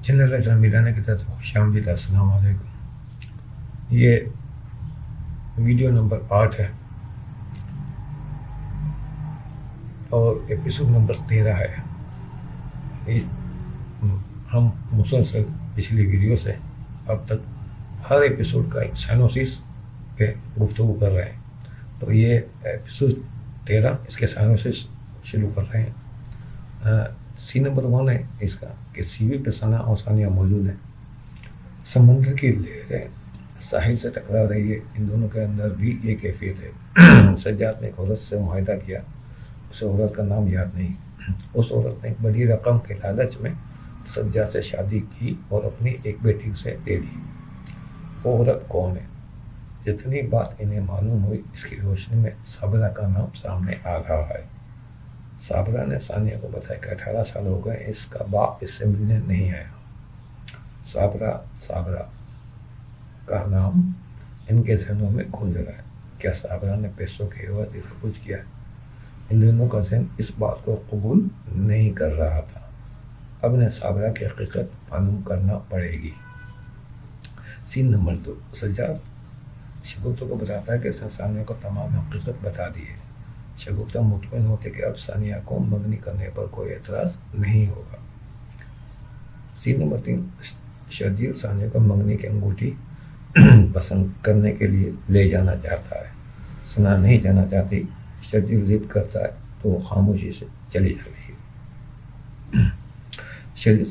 General میرانہ کی طرف سے خوش آمدید، السلام علیکم۔ یہ ویڈیو نمبر 8 ہے اور ایپیسوڈ نمبر 13 ہے۔ ہم مسلسل پچھلی ویڈیو سے اب تک ہر ایپیسوڈ کا ایک سائنوسس پہ گفتگو کر رہے ہیں، تو یہ ایپیسوڈ 13 اس کے سائنوسس شروع کر رہے ہیں۔ سی نمبر 1 ہے اس کا کہ سیوی پہ ثنا اور ثانیہ موجود ہیں۔ سمندر کی لہریں ساحل سے ٹکرا رہی ہے، ان دونوں کے اندر بھی یہ کیفیت ہے۔ سجاد نے ایک عورت سے معاہدہ کیا، اسے عورت کا نام یاد نہیں۔ اس عورت نے ایک بڑی رقم کے لالچ میں سجاد سے شادی کی اور اپنی ایک بیٹی اسے دے دی۔ وہ عورت کون ہے؟ جتنی بات انہیں معلوم ہوئی اس کی روشنی میں صابرہ کا نام سامنے آ رہا ہے۔ صابرہ نے ثانیہ کو بتایا کہ 18 سال ہو گئے اس کا باپ اس سے ملنے نہیں آیا۔ صابرہ کا نام ان کے ذہنوں میں گونج رہا ہے۔ کیا صابرہ نے پیسوں کے عوض اسے کچھ کیا ہے؟ ان دونوں کا ذہن اس بات کو قبول نہیں کر رہا تھا۔ اب انہیں صابرہ کی حقیقت معلوم کرنا پڑے گی۔ سین نمبر 2، سجاد شگفتہ کو بتاتا ہے کہ اس نے ثانیہ کو تمام حقیقت بتا دی ہے۔ شگفتہ مطمئن ہوتے کہ اب ثانیہ کو منگنی کرنے پر کوئی اعتراض نہیں ہوگا۔ سین نمبر 3، شرجیل ثانیہ کو منگنی کی انگوٹھی پسند کرنے کے لیے لے جانا چاہتا ہے۔ ثنا نہیں جانا چاہتی، شرجیل ضد کرتا ہے تو وہ خاموشی سے چلی جاتی ہے۔ شرجیل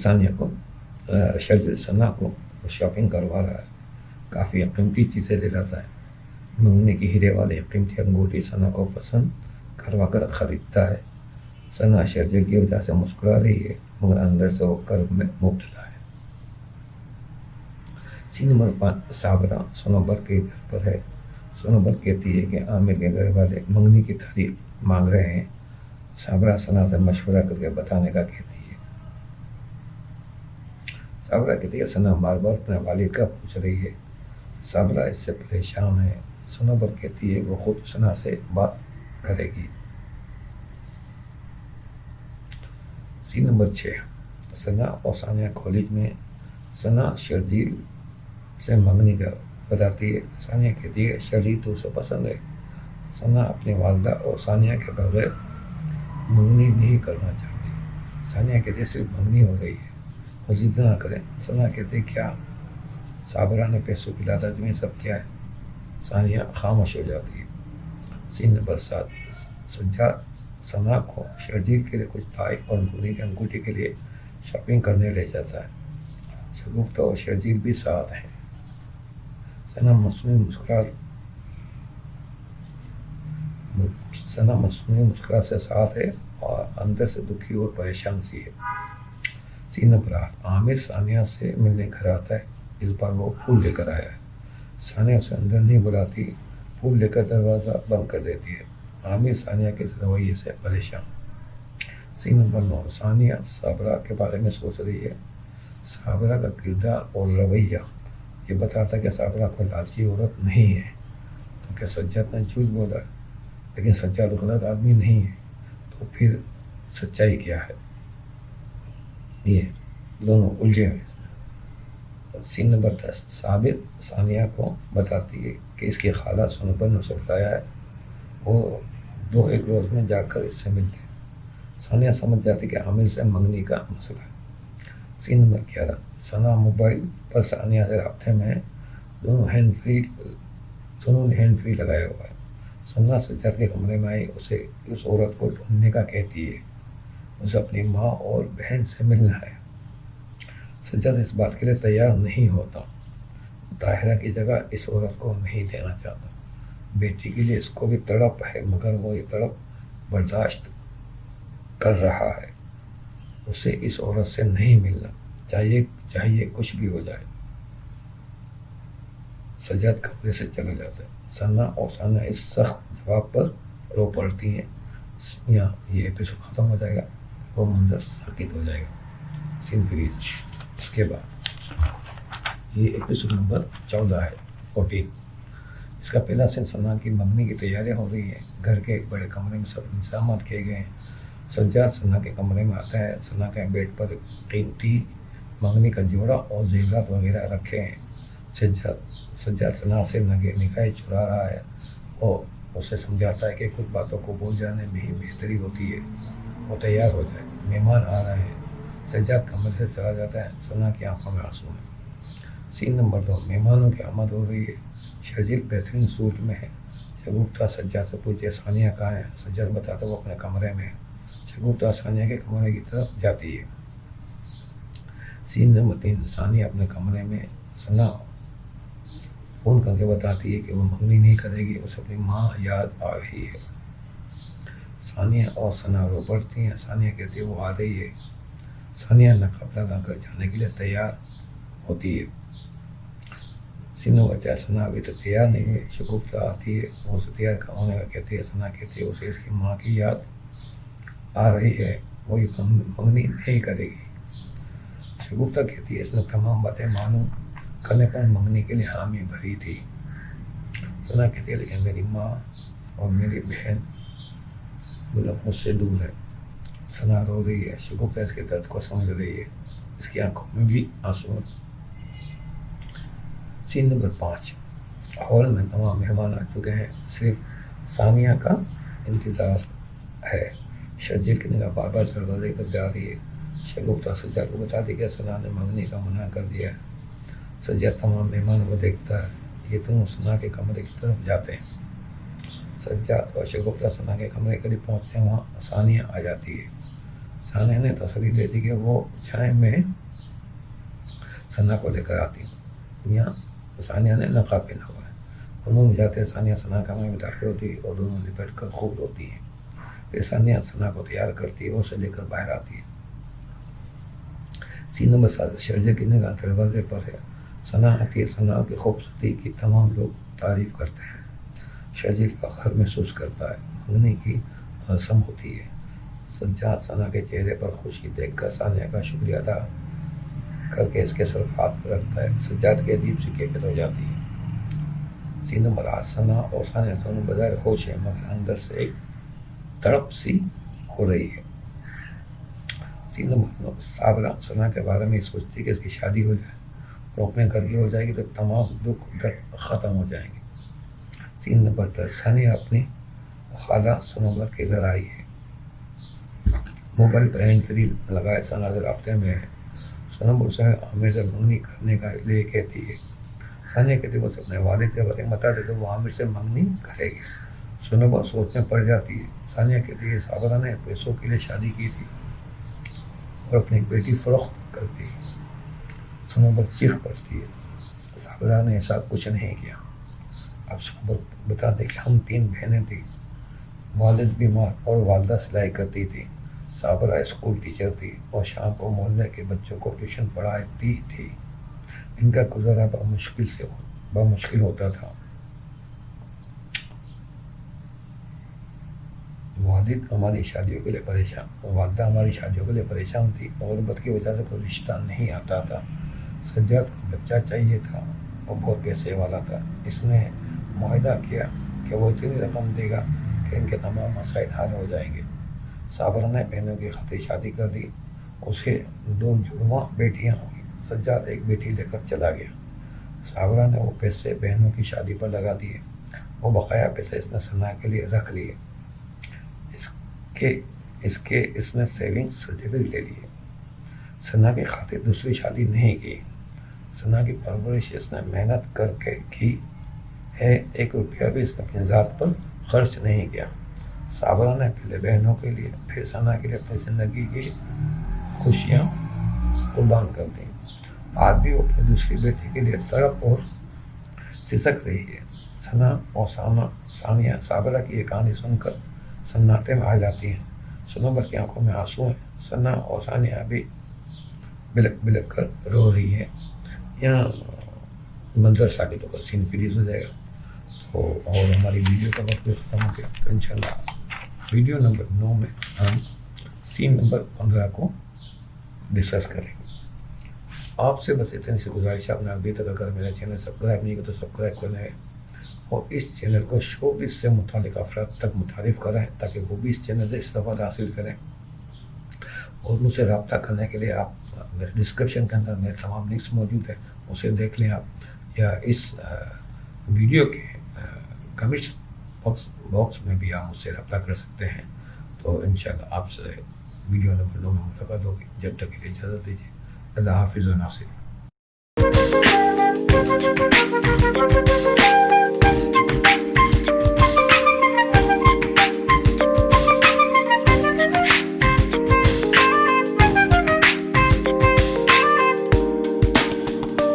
ثنا کو شاپنگ کروا رہا ہے، کافی قیمتی چیزیں دلاتا ہے۔ منگنی کی ہیرے والی قیمتی انگوٹھی ثنا کو پسند کروا کر خریدتا ہے۔ ثنا شرجیل کی وجہ سے مسکرا رہی ہے مگر اندر سے وہ کرب میں مبتلا ہے۔ سین نمبر 5، صابرہ سنوبر کے گھر پر ہے۔ سنوبر کہتی ہے کہ عامر کے گھر والے منگنی کی تاریخ مانگ رہے ہیں۔ صابرہ ثنا سے مشورہ کر کے بتانے کا کہتی ہے۔ صابرہ کہتی ہے ثنا بار بار اپنے والد کا پوچھ رہی ہے۔ صابرہ اس سے پریشان ہے۔ سنوبر کہتی ہے وہ خود ثنا سے بات کرے گی۔ سین نمبر 6، ثنا اور ثانیہ کالج میں۔ ثنا شرجیل سے منگنی کا بتاتی ہے۔ ثانیہ کہتی ہے شرجیل تو اسے پسند ہے۔ ثنا اپنی والدہ اور ثانیہ کے بغیر منگنی نہیں کرنا چاہتی۔ ثانیہ کہتی ہے صرف منگنی ہو رہی ہے، وہ ضد نہ کریں۔ ثنا کہتی ہے کیا صابرہ نے پیسوں کی لالچ میں سب کیا ہے؟ ثانیہ خاموش ہو جاتی ہے۔ سین نمبر 7، سجاد ثنا کو شرجیل کے لیے کچھ تحائف اور منگنی کی انگوٹھی کے لیے شاپنگ کرنے لے جاتا ہے۔ شگفتہ اور شرجیل بھی ساتھ ہیں۔ ثنا مصنوعی مسکراہٹ سے ساتھ ہے اور اندر سے دکھی اور پریشان سی ہے۔ سین نمبر 8، عامر ثانیہ سے ملنے گھر آتا ہے۔ اس بار وہ پھول لے کر آیا ہے۔ ثانیہ اسے اندر نہیں بلاتی، پھول لے کر دروازہ بند کر دیتی ہے۔ عامر ثانیہ کے رویے سے پریشان۔ سین نمبر 9، ثانیہ صابرہ کے بارے میں سوچ رہی ہے۔ صابرہ کا کردار اور رویہ یہ بتاتا ہے کہ صابرہ کوئی لالچی عورت نہیں ہے، کیونکہ سجاد نے جھوٹ بولا ہے، لیکن سجاد غلط آدمی نہیں ہے، تو پھر سچائی کیا ہے؟ یہ دونوں الجھے ہوئے۔ سین نمبر 10، صابر ثانیہ کو بتاتی ہے کہ اس کی خالہ سنوبر نے اسے بتایا ہے وہ ایک روز میں جا کر اس سے مل لے۔ ثانیہ سمجھ جاتی کہ عامر سے منگنی کا مسئلہ ہے۔ سین نمبر 11، ثنا موبائل پر ثانیہ سے رابطے میں ہے، دونوں نے ہینڈ فری لگایا ہوا ہے۔ ثنا سجاد کے کمرے میں آئی، اسے اس عورت کو ڈھونڈنے کا کہتی ہے، اسے اپنی ماں اور بہن سے ملنا ہے۔ سجاد اس بات کے لیے تیار نہیں ہوتا، طاہرہ کی جگہ اس عورت کو نہیں دینا چاہتا۔ بیٹی کے لیے اس کو بھی تڑپ ہے مگر وہ یہ تڑپ برداشت کر رہا ہے۔ اسے اس عورت سے نہیں ملنا چاہیے کچھ بھی ہو جائے۔ سجاد کمرے سے چلا جاتا ہے۔ ثنا اور ثانیہ اس سخت جواب پر رو پڑتی ہیں۔ یہاں یہ ایپیسوڈ ختم ہو جائے گا، وہ منظر ساکت ہو جائے گا، سین فریز۔ اس کے بعد یہ ایپیسوڈ نمبر 14 ہے، 14۔ اس کا پہلا سین ثنا کی منگنی کی تیاریاں ہو رہی ہیں۔ گھر کے ایک بڑے کمرے میں سب انتظامات کیے گئے ہیں۔ سجاد ثنا کے کمرے میں آتا ہے۔ ثنا کے بیڈ پر قیمتی मंगनी का जोड़ा और जेवरात वगैरह रखे हैं। सज्जाद सना से निगाहें चुरा रहा है और उसे समझाता है कि कुछ बातों को भूल जाने में ही बेहतरी होती है। वो तैयार हो जाए, मेहमान आ रहे हैं। सज्जाद कमरे से चला जाता है। सना की आंखों में आंसू हैं। सीन नंबर 2, मेहमानों की आमद हो रही है। शर्जील बेहतरीन सूट में है। शगुफ्ता सज्जाद से पूछे सानिया कहाँ है। सज्जाद बताता वो अपने कमरे में है। शगुफ्ता सानिया के कमरे की तरफ जाती है। सीन नंबर 3, सानिया अपने कमरे में। सना फ़ोन करके बताती है कि वो मंगनी नहीं करेगी, उसे अपनी माँ याद आ रही है। सानिया और सना रो पड़ती हैं। सानिया कहती है वो आ रही है। सानिया नकाब लगा कर जाने के लिए तैयार होती है। सीनों बच्चा सना अभी तक तैयार नहीं है। शगुफ्ता आती है, वो उसे तैयार होने का कहती है। सना कहती है उसे इसकी माँ की याद आ रही है, वो ये मंगनी नहीं करेगी। शगुफ्ता कहती है इसने तमाम बातें मालूम करने पर मंगनी के लिए हामी भरी थी। सना कहती है लेकिन मेरी माँ और मेरी बहन मतलब मुझसे दूर है। सना रो रही है। शगुफ्ता इसके दर्द को समझ रही है। इसकी आंखों में भी आंसू। सीन नंबर 5, हॉल में तमाम मेहमान आ चुके हैं। सिर्फ सानिया का इंतज़ार है। शर्जील की निगाह बार बार दरवाजे की तरफ जा रही है। शगुफ्ता सज्जाद को बताती कि सना ने मंगनी का मना कर दिया है। सज्जाद तमाम मेहमानों को देखता है। ये दोनों सना के कमरे की तरफ जाते हैं। सज्जाद और शगुफ्ता सना के कमरे करीब पहुँचते हैं। वहाँ सानिया आ जाती है। सानिया ने तसल्ली दे दी कि वो चाय में सना को लेकर आती हूँ। यहाँ सानिया ने नकाब पहना हुआ है। दोनों जाते हैं। सानिया सना कमरे में दाखिल होती है और दोनों लिपट कर खूब रोती है। फिर सानिया सना को तैयार करती है और उसे लेकर बाहर आती है। सीन नंबर 7, शर्जील की निगाह दरवाजे पर है। सना आती है। सना की खूबसूरती की तमाम लोग तारीफ करते हैं। शर्जील फख्र महसूस करता है। मंगनी की रस्म होती है। सज्जाद सना के चेहरे पर खुशी देखकर सानिया का शुक्रिया अदा करके इसके सर हाथ रखता है। सज्जाद की अजीब सी कैफियत हो जाती है। सीन नंबर 8, सना और सानिया दोनों बजाय खुश है मगर अंदर से एक तड़प सी हो रही है। सीन नंबर 9, साबरा सना के बारे में सोचती कि इसकी शादी हो जाए और अपने घर की हो जाएगी तो तमाम दुख दर्द ख़त्म हो जाएंगे। सीन नंबर 10, सानिया अपनी खाला सनोबर के घर आई है। मोबाइल पर हैंड फ्री लगाए सना राब्ते में है। सनोबर से आमिर से मंगनी करने का लिए कहती है। सानिया कहती है वो अपने वालिद के बारे में बता दे तो वो आमिर से मंगनी करेगी। सनोबर सोच में पड़ जाती है। सानिया कहती है साबरा ने पैसों के लिए शादी की थी और अपनी बेटी फरोख्त कर दी। सनोबर चीख पड़ती है। साबरा ने ऐसा कुछ नहीं किया। अब सनोबर बताते कि हम 3 बहनें थी। वालिद बीमार और वालदा सिलाई करती थी। साबरा स्कूल टीचर थी और शाम को मोहल्ले के बच्चों को ट्यूशन पढ़ाती थी। इनका गुजारा बड़ा मुश्किल होता था। वालदा हमारी शादियों के लिए परेशान थी। गुर्बत की वजह से कोई रिश्ता नहीं आता था। सज्जाद को बच्चा चाहिए था। वो बहुत पैसे वाला था। इसने मुआहदा किया कि वो इतनी रकम देगा कि इनके तमाम मसाइल हल हो जाएंगे। साबरा ने बहनों की खातिर शादी कर दी। उसे 2 जुड़वां बेटियां हुई। सज्जाद एक बेटी लेकर चला गया। साबरा ने वो पैसे बहनों की शादी पर लगा दिए। वो बकाया पैसे इसने सना के लिए रख लिए। इसने सेविंग सर्टिफिकेट ले लिए। सना की खातिर दूसरी शादी नहीं की। सना की परवरिश इसने मेहनत करके की है। 1 रुपया भी इसने अपनी ज़ात पर खर्च नहीं किया। साबरा ने पहले बहनों के लिए फिर सना के लिए अपनी ज़िंदगी की खुशियाँ कुर्बान कर दी। आज भी वो अपनी दूसरी बेटी के लिए तड़प और सिसक रही है। सना और सानिया साबरा की ये कहानी सुनकर सन्नाटे में आ जाती हैं। सनोबर की आंखों में आंसू हैं। सना और सानिया भी बिलक बिलक कर रो रही है। यहाँ मंजर साकित होकर सीन फ्रीज हो जाएगा। तो और हमारी वीडियो का वक्त भी ख़त्म हो गया। तो इंशाल्लाह वीडियो नंबर 9 में हम सीन नंबर 15 को डिस्कस करेंगे। आपसे बस इतनी सी गुजारिश है, आपने अभी तक अगर मेरा चैनल सब्सक्राइब नहीं किया तो सब्सक्राइब करना है और इस चैनल को शोबिस से मुतालिक अफराद तक मुतारिफ कराएँ ताकि वो भी इस चैनल से इस्तेफादा हासिल करें। और मुझसे रब्ता करने के लिए आप میرے ڈسکرپشن کے اندر میرے تمام لنکس موجود ہیں، اسے دیکھ لیں آپ، یا اس ویڈیو کے کمنٹس باکس میں بھی آپ مجھ سے رابطہ کر سکتے ہیں. تو انشاءاللہ آپ سے ویڈیو نمبر 2 میں ملاقات ہوگی. جب تک کے لیے اجازت دیجیے. اللہ حافظ و ناصر.